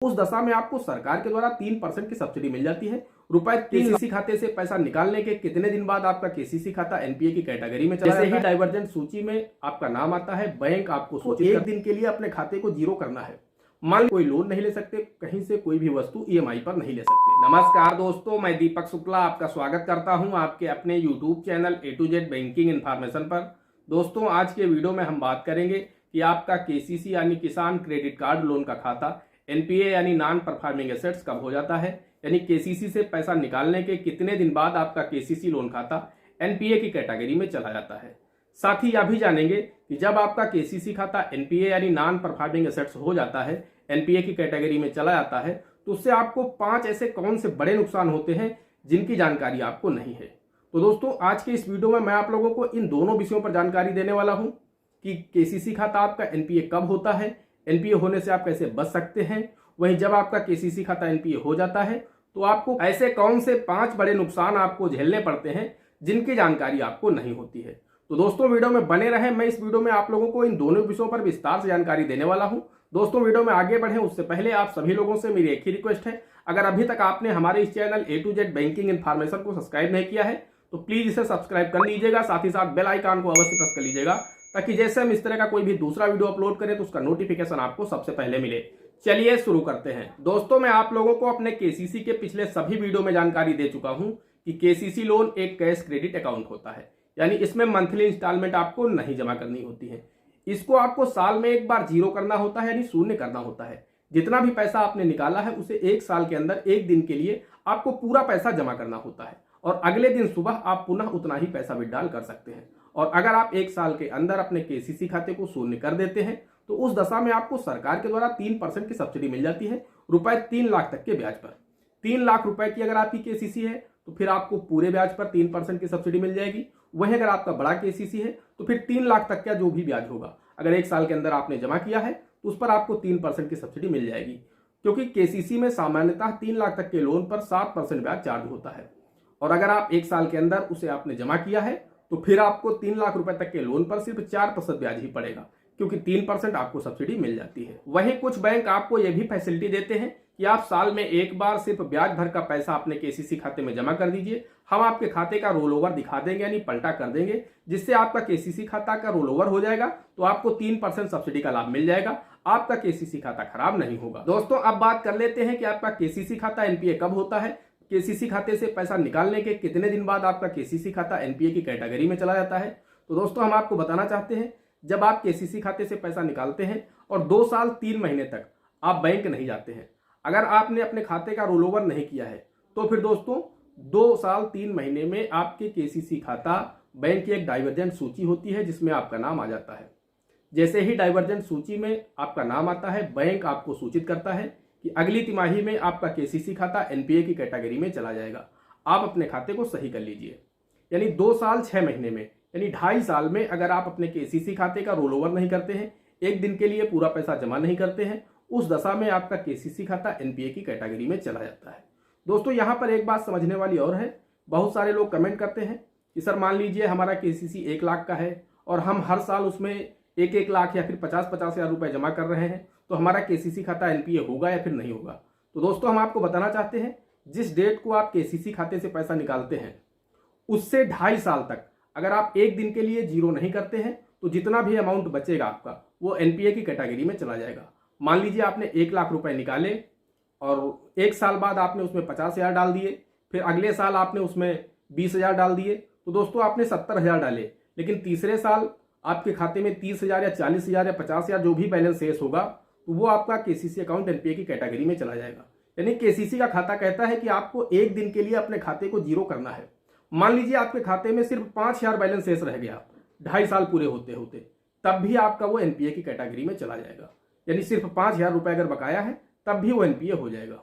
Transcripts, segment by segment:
उस दशा में आपको सरकार के द्वारा 3% की सब्सिडी मिल जाती है। रुपए केसीसी खाते से पैसा निकालने के कितने दिन बाद आपका केसीसी खाता एनपीए की कैटेगरी में चला जाता है। जैसे ही डाइवर्जेंट सूची में आपका नाम आता है, बैंक आपको सूचित एक दिन के लिए अपने खाते को जीरो करना है। मान लो कोई लोन नहीं ले सकते, कहीं से कोई भी वस्तु ईएमआई पर नहीं ले सकते। नमस्कार दोस्तों, मैं दीपक शुक्ला आपका स्वागत करता हूं आपके अपने YouTube channel A to Z banking information पर। दोस्तों, आज के वीडियो में हम बात करेंगे कि आपका केसीसी यानी किसान क्रेडिट कार्ड लोन का खाता एनपीए यानी नॉन परफॉर्मिंग एसेट्स कब हो जाता है, यानी केसीसी से पैसा निकालने के कितने दिन बाद आपका केसीसी लोन खाता एनपीए की कैटेगरी में चला जाता है। साथ ही यह भी जानेंगे कि जब आपका केसीसी खाता एनपीए यानी नॉन परफॉर्मिंग एसेट्स हो जाता है, एनपीए की कैटेगरी में चला जाता है, तो उससे आपको 5 ऐसे कौन से बड़े नुकसान होते हैं जिनकी जानकारी आपको नहीं है। तो दोस्तों, आज के इस वीडियो में मैं आप लोगों को इन दोनों विषयों पर जानकारी देने वाला हूं कि केसीसी खाता आपका एनपीए कब होता है, एनपीए होने से आप कैसे बच सकते हैं, वहीं जब आपका केसीसी खाता एनपीए हो जाता है तो आपको ऐसे कौन से 5 बड़े नुकसान आपको झेलने पड़ते हैं जिनकी जानकारी आपको नहीं होती है। तो दोस्तों, वीडियो में बने रहें। मैं इस वीडियो में आप लोगों को इन दोनों विषयों पर विस्तार से जानकारी देने वाला हूं। दोस्तों, वीडियो में आगे बढ़ें उससे पहले आप सभी लोगों से मेरी एक ही रिक्वेस्ट है, अगर अभी तक आपने हमारे इस channel A to Z banking information को सब्सक्राइब नहीं किया है तो प्लीज इसे सब्सक्राइब कर लीजिएगा। साथ ही साथ बेल आइकन को अवश्य प्रेस कर लीजिएगा ताकि जैसे हम इस तरह का कोई भी दूसरा वीडियो अपलोड करें तो उसका नोटिफिकेशन आपको सबसे पहले मिले। चलिए शुरू करते हैं। दोस्तों, मैं आप लोगों को अपने केसीसी के पिछले सभी वीडियो में जानकारी दे चुका हूं कि केसीसी लोन एक कैश क्रेडिट अकाउंट होता है, यानी इसमें मंथली इंस्टॉलमेंट आपको नहीं जमा करनी होती है। इसको आपको साल में एक बार जीरो करना होता है, यानी शून्य करना होता है। जितना भी पैसा आपने निकाला है उसे एक साल के अंदर एक दिन के लिए आपको पूरा पैसा जमा करना होता है और अगले दिन सुबह आप पुनः उतना ही पैसा विड्रॉल कर सकते हैं। और अगर आप एक साल के अंदर अपने केसीसी खाते को शून्य कर देते हैं तो उस दशा में आपको सरकार के द्वारा 3% की सब्सिडी मिल जाती है, रुपए 3 लाख तक के ब्याज पर। 3 लाख रुपए की अगर आपकी केसीसी है तो फिर आपको पूरे ब्याज पर 3% की सब्सिडी मिल जाएगी। वहीं अगर आपका बड़ा केसीसी है तो फिर 3 लाख तक का जो भी ब्याज होगा, अगर एक साल के अंदर आपने जमा किया है तो उस पर आपको 3% की सब्सिडी मिल जाएगी, क्योंकि केसीसी में सामान्यतः 3 लाख तक के लोन पर 7% ब्याज चार्ज होता है। और अगर आप एक साल के अंदर उसे आपने जमा किया है तो फिर आपको 3 लाख रुपए तक के लोन पर सिर्फ 4% ब्याज ही पड़ेगा, क्योंकि 3% आपको सब्सिडी मिल जाती है। वहीं कुछ बैंक आपको यह भी फैसिलिटी देते हैं कि आप साल में एक बार सिर्फ ब्याज भर का पैसा अपने केसीसी खाते में जमा कर दीजिए, हम आपके खाते का रोल ओवर दिखा देंगे, यानी पलटा कर देंगे, जिससे आपका केसीसी खाता का रोल ओवर हो जाएगा तो आपको 3% सब्सिडी का लाभ मिल जाएगा, आपका केसीसी खाता खराब नहीं होगा। दोस्तों, अब बात कर लेते हैं कि आपका केसीसी खाता एनपीए कब होता है, केसीसी खाते से पैसा निकालने के कितने दिन बाद आपका केसीसी खाता एनपीए की कैटेगरी में चला जाता है। तो दोस्तों, हम आपको बताना चाहते हैं, जब आप केसीसी खाते से पैसा निकालते हैं और 2 साल 3 महीने तक आप बैंक नहीं जाते हैं, अगर आपने अपने खाते का रोल ओवर नहीं किया है तो फिर दोस्तों 2 साल 3 महीने में आपके केसीसी खाता बैंक की एक डाइवर्जेंट सूची होती है जिसमें आपका नाम आ जाता है। जैसे ही डाइवर्जेंट सूची में आपका नाम आता है, बैंक आपको सूचित करता है कि अगली तिमाही में आपका केसीसी खाता एनपीए की कैटेगरी में चला जाएगा, आप अपने खाते को सही कर लीजिए। यानी 2 साल 6 महीने में, यानी 2.5 साल में अगर आप अपने केसीसी खाते का रोल ओवर नहीं करते हैं, एक दिन के लिए पूरा पैसा जमा नहीं करते हैं, उस दशा में आपका केसीसी खाता एनपीए की कैटेगरी में चला जाता है। दोस्तों, यहां पर एक बात समझने वाली और है, बहुत सारे लोग कमेंट करते हैं कि सर मान लीजिए हमारा केसीसी 1 लाख का है और हम हर साल उसमें 1-1 लाख या फिर 50-50 हजार रुपए जमा कर रहे हैं, तो हमारा केसीसी खाता एनपीए होगा या फिर नहीं होगा। तो दोस्तों, हम आपको बताना चाहते हैं, जिस डेट को आप केसीसी खाते से पैसा निकालते हैं उससे 2.5 साल तक अगर आप एक दिन के लिए जीरो नहीं करते हैं तो जितना भी अमाउंट बचेगा आपका वो एनपीए की कैटेगरी में चला जाएगा। मान लीजिए आपने 1 लाख रुपए निकाले और 1 साल बाद आपने उसमें 50 हजार डाल दिए, फिर अगले साल आपने उसमें 20 हजार डाल दिए, तो दोस्तों आपने 70 हजार डाले, लेकिन तीसरे साल आपके खाते में 30 हजार या 40 हजार या 50 हजार जो भी बैलेंस शेष होगा तो वो आपका केसीसी अकाउंट एनपीए की कैटेगरी में चला जाएगा। यानी केसीसी का खाता कहता है कि आपको एक दिन के लिए अपने खाते को जीरो करना है। मान लीजिए आपके खाते में सिर्फ 5 हजार बैलेंस शेष रह गया 2.5 साल पूरे होते होते, तब भी आपका वो एनपीए की कैटेगरी में चला जाएगा। यानी सिर्फ 5 हजार रुपए अगर बकाया है तब भी वो एनपीए हो जाएगा।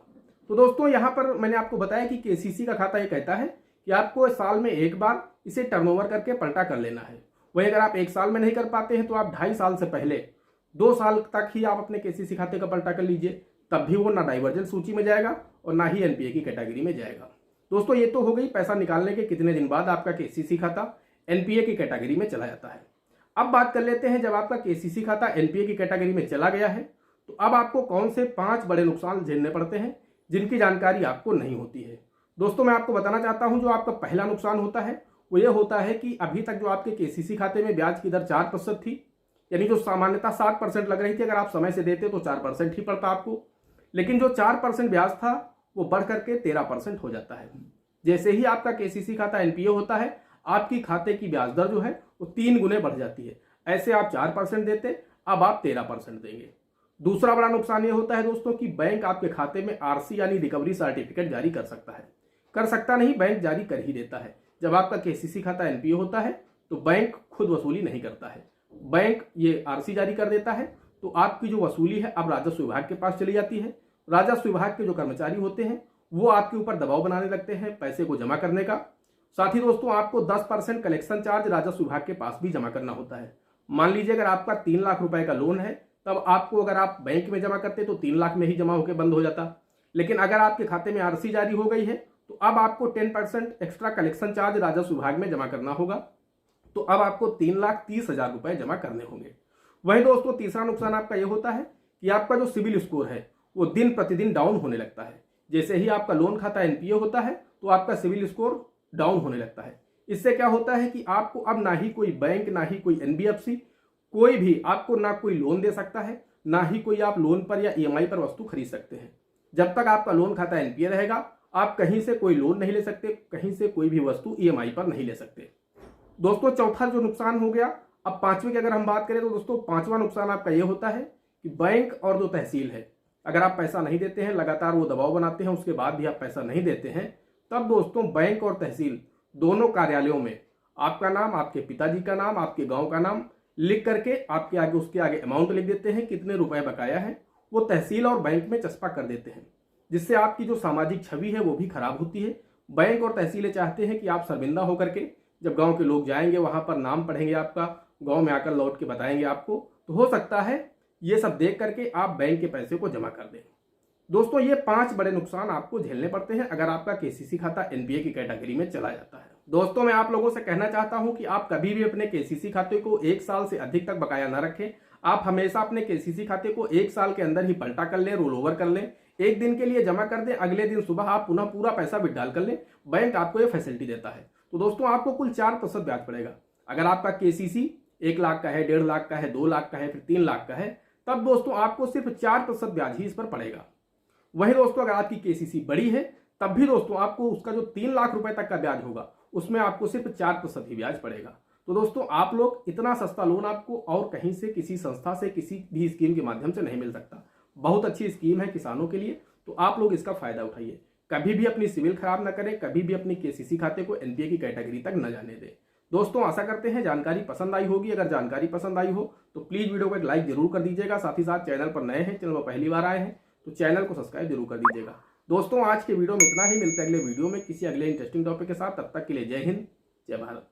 तो दोस्तों, यहां पर मैंने आपको बताया कि केसीसी का खाता ये कहता है कि आपको साल में एक बार इसे टर्नओवर करके पलटा कर लेना है। वहीं अगर आप 1 साल में नहीं कर पाते हैं तो आप 2.5 साल से पहले 2 साल तक ही आप अपने केसीसी खाते का पलटा कर लीजिए, तब भी वो ना डाइवर्जेंट सूची में जाएगा और ना ही एनपीए की कैटेगरी में जाएगा। दोस्तों, ये तो हो गई पैसा निकालने के कितने दिन बाद आपका केसीसी खाता एनपीए की कैटेगरी में चला जाता है। अब बात कर लेते हैं, जब आपका केसीसी खाता एनपीए की कैटेगरी में चला गया है तो अब आपको कौन से 5 बड़े नुकसान झेलने पड़ते हैं जिनकी जानकारी आपको नहीं होती है। दोस्तों मैं आपको बताना चाहता हूं, जो आपका पहला नुकसान होता है वो ये होता है कि अभी तक जो आपके केसीसी खाते में ब्याज की दर 4% थी, यानी जो सामान्यतः 7% लग रही थी, अगर आप समय से देते तो 4% ही पड़ता आपको, लेकिन जो 4% ब्याज था वो बढ़ करके 13% हो जाता है। जैसे ही आपका केसीसी खाता एनपीए होता है, आपकी खाते की ब्याज दर जो है वो 3 गुने बढ़ जाती है। ऐसे आप 4% देते, अब आप 13% देंगे। दूसरा बड़ा नुकसान ये होता है दोस्तों कि बैंक आपके खाते में आरसी यानी रिकवरी सर्टिफिकेट जारी कर सकता है। कर सकता नहीं, बैंक जारी कर ही देता है। जब आपका केसीसी खाता एनपीए होता है तो बैंक खुद वसूली नहीं करता है, बैंक ये आरसी जारी कर देता है। तो आपकी जो वसूली है अब राजस्व विभाग के पास चली जाती है। राजस्व विभाग के जो कर्मचारी होते हैं वो आपके ऊपर दबाव बनाने लगते हैं पैसे को जमा करने का। साथ ही दोस्तों आपको 10% कलेक्शन चार्ज राजस्व विभाग के पास भी जमा करना होता है। मान लीजिए अगर आपका 3 लाख रुपए का लोन है, तब आपको अगर आप बैंक में जमा करते तो 3 लाख में ही जमा होकर बंद हो जाता, लेकिन अगर आपके खाते में आरसी जारी हो गई है तो अब आपको 10% एक्स्ट्रा कलेक्शन चार्ज राजस्व विभाग में जमा करना होगा। तो अब आपको 3,30,000 रुपए जमा करने होंगे। वही दोस्तों तीसरा नुकसान आपका यह होता है कि आपका जो सिविल स्कोर है वो दिन प्रतिदिन डाउन होने लगता है। जैसे ही आपका लोन खाता एनपीए होता है तो आपका सिविल स्कोर डाउन होने लगता है। इससे क्या होता है कि आपको अब ना ही कोई बैंक, ना ही कोई एनबीएफसी, कोई भी आपको ना कोई लोन दे सकता है, ना ही कोई आप लोन पर या ईएमआई पर वस्तु खरीद सकते हैं। जब तक आपका लोन खाता एनपीए रहेगा, आप कहीं से कोई लोन नहीं ले सकते, कहीं से कोई भी वस्तु ईएमआई पर नहीं ले सकते। दोस्तों चौथा जो नुकसान हो गया, अब पांचवें की अगर हम बात करें तो दोस्तों पांचवा नुकसान आपका यह होता है कि बैंक और जो तहसील है, अगर आप पैसा नहीं देते हैं, लगातार वो दबाव बनाते हैं, उसके बाद भी आप पैसा नहीं देते हैं, तब दोस्तों बैंक और तहसील दोनों कार्यालयों में आपका नाम, आपके पिताजी का नाम, आपके गांव का नाम लिख करके आपके आगे उसके आगे अमाउंट लिख देते हैं, कितने रुपए बकाया है, वो तहसील और बैंक में चस्पा कर देते हैं, जिससे आपकी जो सामाजिक छवि है वो भी खराब होती है। बैंक और तहसीलें चाहते हैं कि आप शर्मिंदा होकर के जब गांव के लोग जाएंगे वहां पर नाम पढ़ेंगे आपका, गांव में आकर लौट के बताएंगे आपको, तो हो सकता है ये सब देख करके आप बैंक के पैसे को जमा कर दें। दोस्तों ये 5 बड़े नुकसान आपको झेलने पड़ते हैं अगर आपका केसीसी खाता एनपीए की कैटेगरी में चला जाता है। दोस्तों मैं आप लोगों से कहना चाहता हूं कि आप कभी भी अपने केसीसी खाते को 1 साल से अधिक तक बकाया न रखें। आप हमेशा अपने केसीसी खाते को 1 साल के अंदर ही पलटा कर लें, रोल ओवर कर लें, एक दिन के लिए जमा कर दें, अगले दिन सुबह आप पुनः पूरा पैसा विड्रॉल कर लें। बैंक आपको ये फैसिलिटी देता है। तो दोस्तों आपको कुल 4% ब्याज पड़ेगा। अगर आपका केसीसी 1 लाख का है, 1.5 लाख का है, 2 लाख का है, फिर 3 लाख का है, तब दोस्तों आपको सिर्फ 4% ब्याज ही इस पर पड़ेगा। वही दोस्तों अगर आपकी केसीसी बड़ी है तब भी दोस्तों आपको उसका जो 3 लाख रुपए तक का ब्याज होगा उसमें आपको सिर्फ 4% ही ब्याज पड़ेगा। तो दोस्तों आप लोग इतना सस्ता लोन आपको और कहीं से, किसी संस्था से, किसी भी स्कीम के माध्यम से नहीं मिल सकता। बहुत अच्छी स्कीम है किसानों के लिए, तो आप लोग इसका फायदा उठाइए। कभी भी अपनी सिविल खराब न करें, कभी भी अपनी केसीसी खाते को एनपीए की कैटेगरी तक न जाने दें। दोस्तों आशा करते हैं जानकारी पसंद आई होगी। अगर जानकारी पसंद आई हो तो प्लीज वीडियो को एक लाइक जरूर कर दीजिएगा। साथ ही साथ चैनल पर नए हैं, चैनल पर पहली बार आए हैं तो चैनल को सब्सक्राइब जरूर कर दीजिएगा। दोस्तों आज के वीडियो में इतना ही, मिलते हैं अगले वीडियो में किसी अगले इंटरेस्टिंग टॉपिक के साथ। तब तक के लिए जय हिंद, जय भारत।